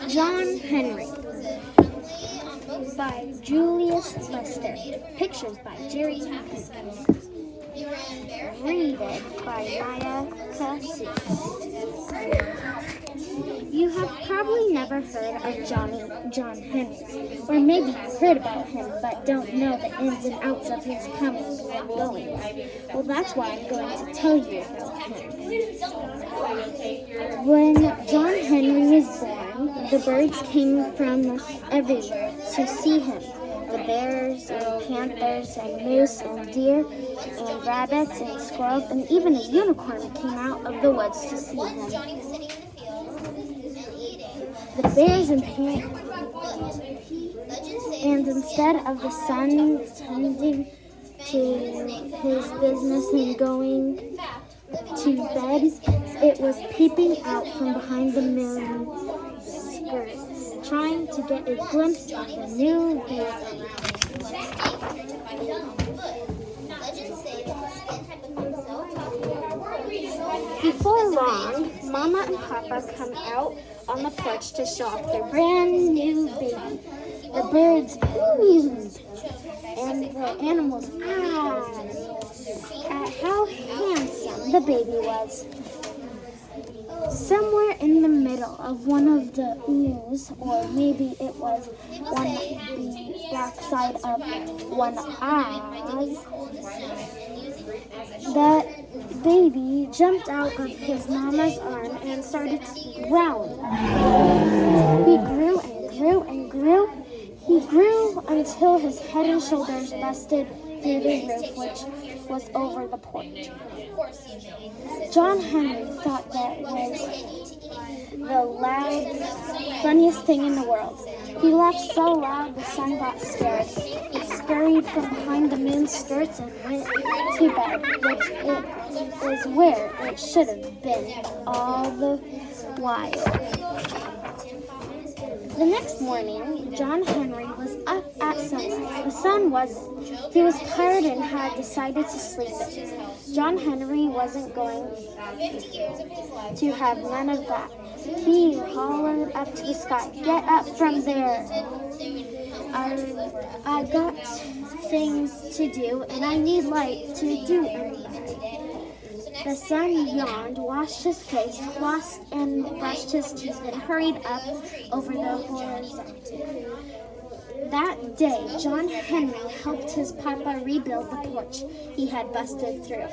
John Henry by Julius Lester. Pictures by Jerry Pink. Read it by Myah. You have probably never heard of John Henry, or maybe you've heard about him but don't know the ins and outs of his comings and goings. Well, that's why I'm going to tell you about him. When John Henry was born, the birds came from everywhere to see him. The bears and panthers and moose and deer and rabbits and squirrels and even a unicorn came out of the woods to see him. The bears and panthers, and instead of the sun tending to his business and going to bed, it was peeping out from behind the moon's skirt, trying to get a glimpse of the new baby. Before long, Mama and Papa come out on the porch to show off their brand new baby. The birds oohed, and the animals at how handsome the baby was. Somewhere in the middle of one of the oohs, or maybe it was on the backside of one ahs, the baby jumped out of his mama's arm and started to growl. He grew and grew and grew. He grew until his head and shoulders busted through the roof, which was over the porch. John Henry thought that was the loudest, funniest thing in the world. He laughed so loud the sun got scared. He scurried from behind the moon's skirts and went to bed, which is where it should have been all the while. The next morning, John Henry was up at sunrise. The sun wasn't. He was tired and had decided to sleep in. John Henry wasn't going to have none of that. He hollered up to the sky, "Get up from there. I got things to do, and I need light to do anything." The sun yawned, washed his face, flossed and brushed his teeth, and hurried up over the horizon. That day, John Henry helped his papa rebuild the porch he had busted through.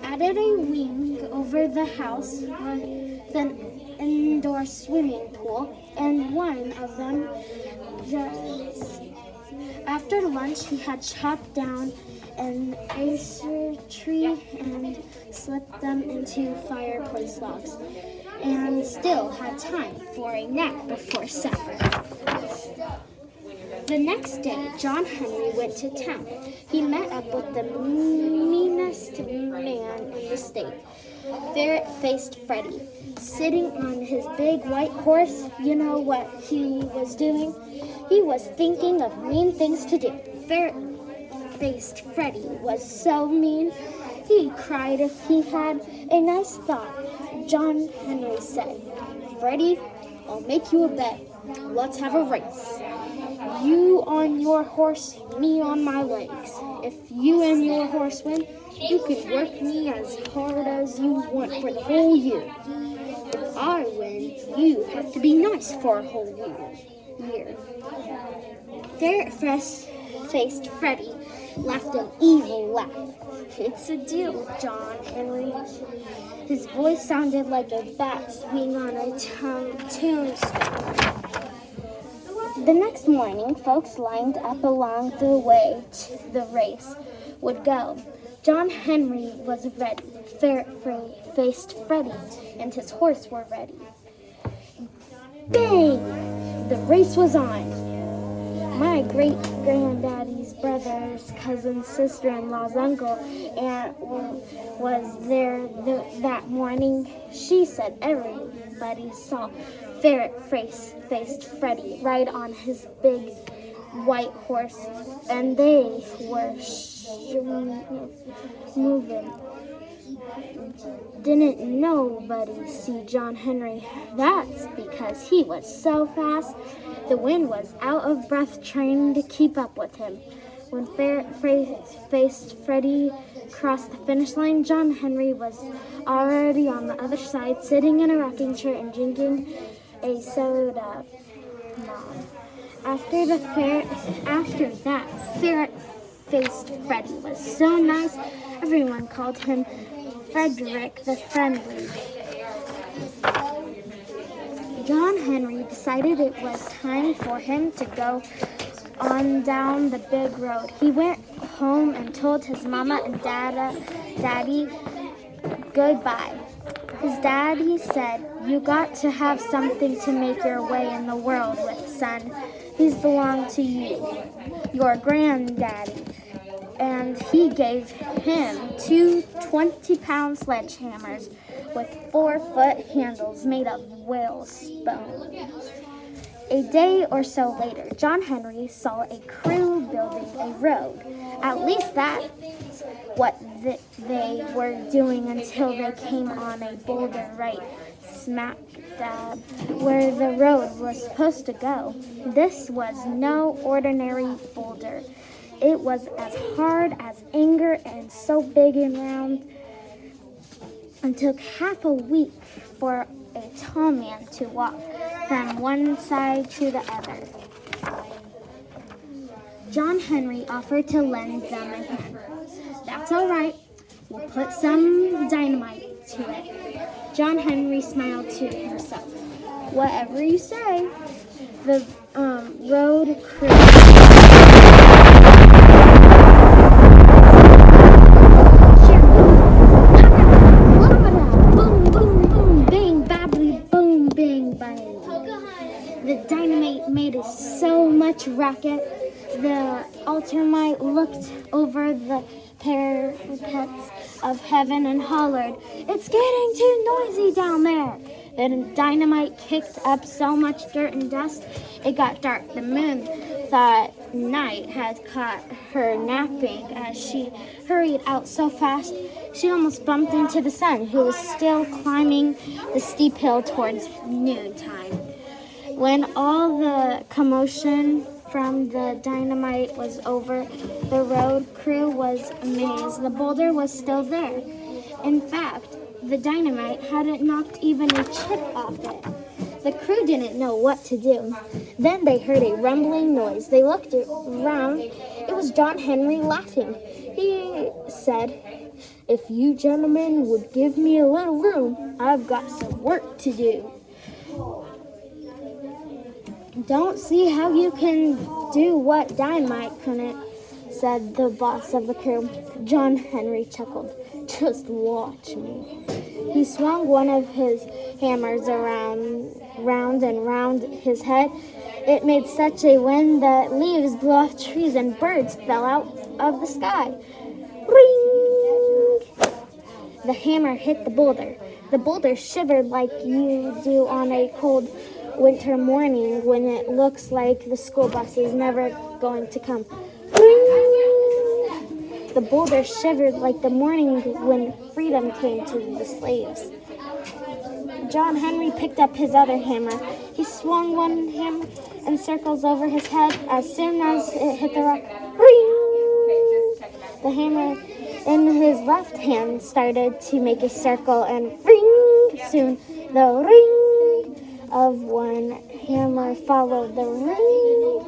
Added a wing over the house with an indoor swimming pool, and one of them after lunch he had chopped down an acer tree and slipped them into fireplace logs, and still had time for a nap before supper. The next day, John Henry went to town. He met up with the meanest man in the state, Ferret-Faced Freddy, sitting on his big white horse. You know what he was doing? He was thinking of mean things to do. Ferret-Faced Freddy was so mean, he'd cried if he had a nice thought. John Henry said, "Freddy, I'll make you a bet. Let's have a race. You on your horse, me on my legs. If you and your horse win, you can work me as hard as you want for the whole year. If I win, you have to be nice for a whole year." Ferret-Faced Freddy laughed an evil laugh. "It's a deal, John Henry." His voice sounded like a bat's wing on a tombstone. The next morning, folks lined up along the way the race would go. John Henry was ready. Ferret-Faced Freddy and his horse were ready. Bang! The race was on. My great-granddaddy's brother's cousin's sister-in-law's uncle aunt was there that morning. She said everybody saw Ferret-Faced Freddy ride on his big white horse, and they were moving. Didn't nobody see John Henry. That's because he was so fast, the wind was out of breath trying to keep up with him. When faced Freddie crossed the finish line, John Henry was already on the other side, sitting in a rocking chair and drinking a soda. After that, ferret-faced Freddie was so nice, everyone called him Frederick the Friendly. John Henry decided it was time for him to go on down the big road. He went home and told his mama and daddy goodbye. His daddy said, "You got to have something to make your way in the world with, son. These belong to you, your granddaddy." And he gave him two 20-pound sledgehammers with 4-foot handles made of whale's bone. A day or so later, John Henry saw a crew building a road. At least that's what they were doing until they came on a boulder right smack dab where the road was supposed to go. This was no ordinary boulder. It was as hard as anger and so big and round. It took half a week for a tall man to walk from one side to the other. John Henry offered to lend them a hand. "That's all right. We'll put some dynamite to it." John Henry smiled to himself. "Whatever you say." The road crew so much racket. The Altamite looked over the parapets of heaven and hollered, "It's getting too noisy down there." The dynamite kicked up so much dirt and dust, it got dark. The moon thought night had caught her napping as she hurried out so fast she almost bumped into the sun, who was still climbing the steep hill towards noontime. When all the commotion from the dynamite was over, the road crew was amazed. The boulder was still there. In fact, the dynamite hadn't knocked even a chip off it. The crew didn't know what to do. Then they heard a rumbling noise. They looked around. It was John Henry laughing. He said, "If you gentlemen would give me a little room, I've got some work to do." "Don't see how you can do what dynamite couldn't," said the boss of the crew. John Henry chuckled. "Just watch me." He swung one of his hammers round and round his head. It made such a wind that leaves blew off trees and birds fell out of the sky. Ring! The hammer hit the boulder. The boulder shivered like you do on a cold winter morning when it looks like the school bus is never going to come. The boulder shivered like the morning when freedom came to the slaves. John Henry picked up his other hammer. He swung one hammer in circles over his head. As soon as it hit the rock, ring! The hammer in his left hand started to make a circle, and ring! Soon the ring of one hammer followed the ring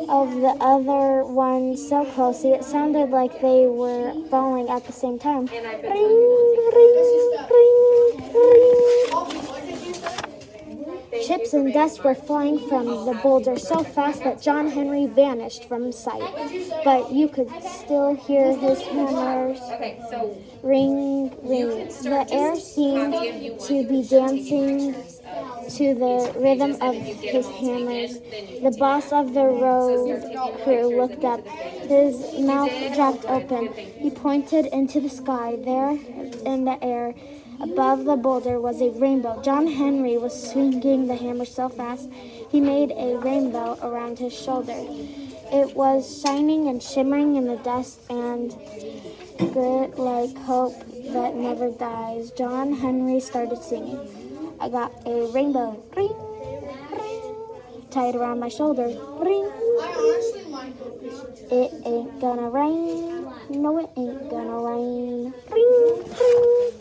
of the other one so closely it sounded like they were falling at the same time. Ring, ring, ring, ring. Chips and dust were flying from the boulder so fast that John Henry vanished from sight. But you could still hear his hammers ring, ring. The air seemed to be dancing to the rhythm of his hammers. The boss of the road crew looked up. His mouth dropped open. He pointed into the sky. There in the air above the boulder was a rainbow. John Henry was swinging the hammer so fast he made a rainbow around his shoulder. It was shining and shimmering in the dust and good like hope. that never dies. John Henry started singing. I got a rainbow, ring, ring, tied around my shoulder, ring. It ain't gonna rain, no it ain't gonna rain, ring, ring.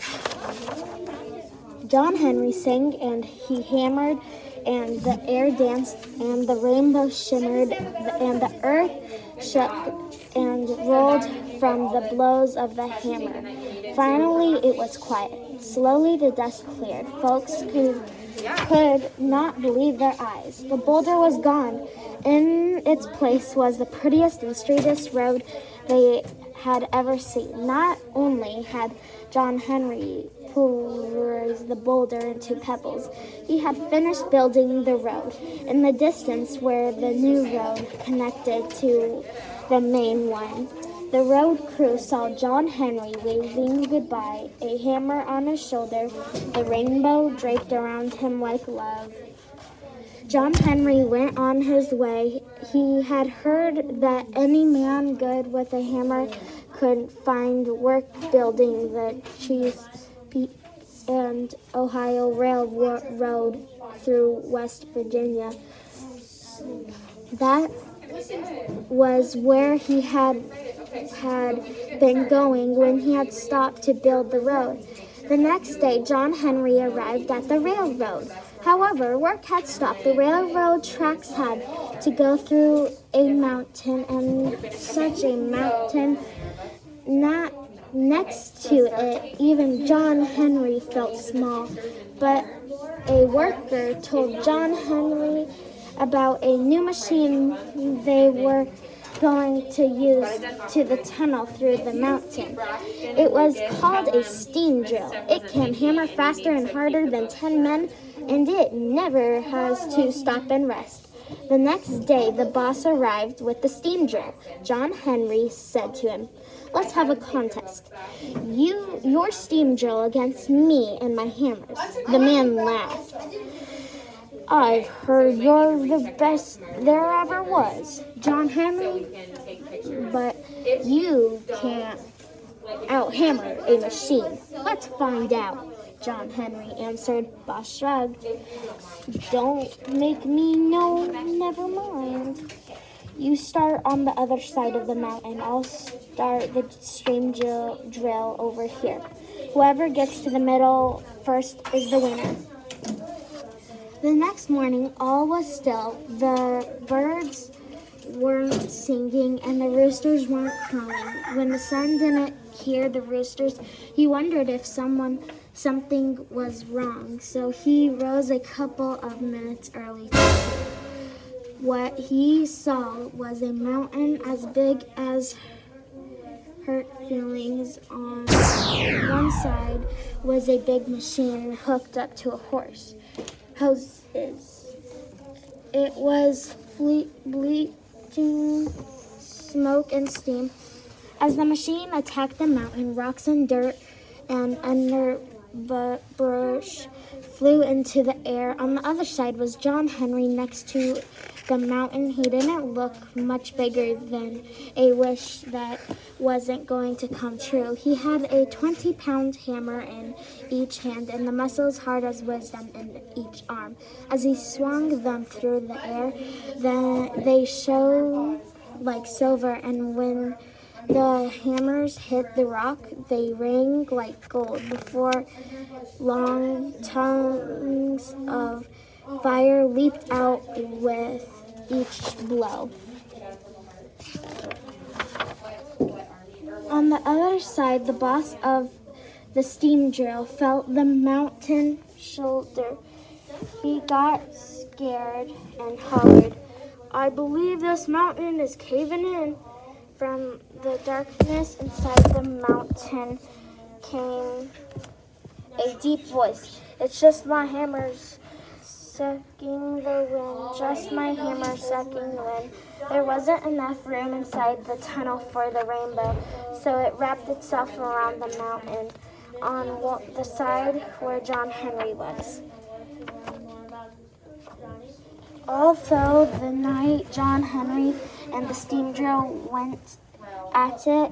John Henry sang and he hammered and the air danced and the rainbow shimmered and the earth shook and rolled from the blows of the hammer. Finally, it was quiet. Slowly, the dust cleared. Folks could not believe their eyes. The boulder was gone. In its place was the prettiest and straightest road they had ever seen. Not only had John Henry pulverized the boulder into pebbles, he had finished building the road. In the distance, where the new road connected to the main one, the road crew saw John Henry waving goodbye, a hammer on his shoulder, a rainbow draped around him like love. John Henry went on his way. He had heard that any man good with a hammer could find work building the Chesapeake and Ohio Railroad through West Virginia. That was where he had been going when he had stopped to build the road. The next day, John Henry arrived at the railroad. However, work had stopped. The railroad tracks had to go through a mountain, and such a mountain. Not next to it, even John Henry felt small. But a worker told John Henry about a new machine they were going to use to the tunnel through the mountain. It was called a steam drill. It can hammer faster and harder than 10 men, and it never has to stop and rest. The next day, the boss arrived with the steam drill. John Henry said to him, "Let's have a contest. Your steam drill against me and my hammers." The man laughed. "I've heard you're the best there ever was, John Henry, but you can't out-hammer a machine. Let's find out," John Henry answered. Boss shrugged. "Don't make me know, never mind. You start on the other side of the mountain. I'll start the steam drill over here. Whoever gets to the middle first is the winner." The next morning, all was still. The birds weren't singing and the roosters weren't crowing. When the son didn't hear the roosters, he wondered if something was wrong. So he rose a couple of minutes early to see. What he saw was a mountain as big as hurt feelings. On one side was a big machine hooked up to a horse. Hoses. It was bleaching smoke and steam. As the machine attacked the mountain, rocks and dirt and underbrush flew into the air. On the other side was John Henry next to the mountain. He didn't look much bigger than a wish that wasn't going to come true. He had a 20-pound hammer in each hand and the muscles hard as wisdom in each arm. As he swung them through the air, they shone like silver, and when the hammers hit the rock, they rang like gold. Before long, tongues of fire leaped out with each blow. On the other side, the boss of the steam drill felt the mountain shoulder. He got scared and hollered, "I believe this mountain is caving in." From the darkness inside the mountain came a deep voice. "It's just my hammers sucking the wind, just my hammer sucking wind." There wasn't enough room inside the tunnel for the rainbow, so it wrapped itself around the mountain on the side where John Henry was. All through the night, John Henry and the steam drill went at it.